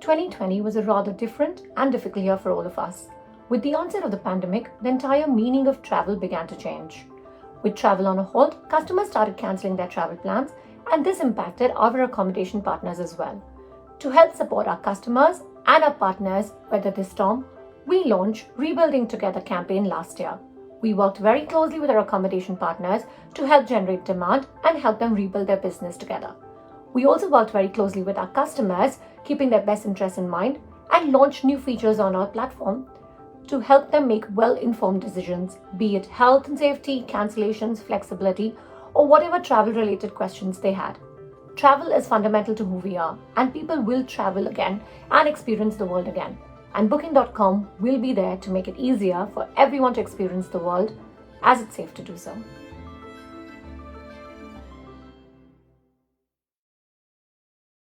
2020 was a rather different and difficult year for all of us. With the onset of the pandemic, the entire meaning of travel began to change. With travel on a hold, customers started cancelling their travel plans, and this impacted our accommodation partners as well. To help support our customers and our partners weather this storm, we launched Rebuilding Together campaign last year. We worked very closely with our accommodation partners to help generate demand and help them rebuild their business together. We also worked very closely with our customers, keeping their best interests in mind, and launched new features on our platform to help them make well-informed decisions, be it health and safety, cancellations, flexibility, or whatever travel-related questions they had. Travel is fundamental to who we are, and people will travel again and experience the world again. And Booking.com will be there to make it easier for everyone to experience the world as it's safe to do so.